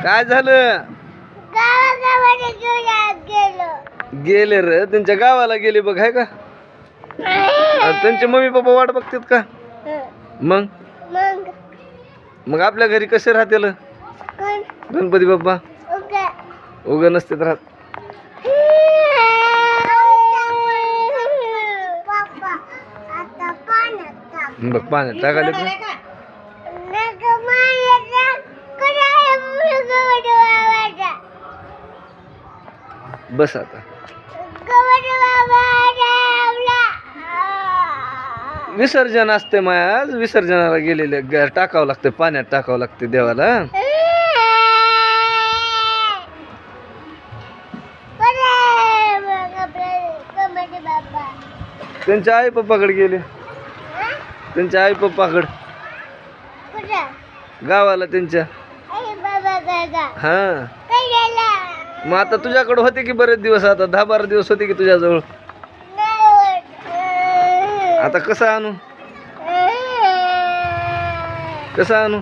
काय झालं? गेले रे त्यांच्या गावाला गेले बघ आहे का? त्यांचे मम्मी पप्पा वाट बघतात का? मग मग आपल्या घरी कसे राहतील गणपती बाप्पा? उगा नसते राहत. बघ पाण्यात टाकाले बस आता. विसर्जन असते माया, आज विसर्जनाला गेलेले टाकावं लागतं, पाण्यात टाकावं लागते देवाला. त्यांच्या आई पप्पाकडे गेले, त्यांच्या आई पप्पाकडे गावाला त्यांच्या. हा मग आता तुझ्याकडे होते की बरेच दिवस, आता 10-12 दिवस होते की तुझ्याजवळ. आता कसं आणू, कसं आणू?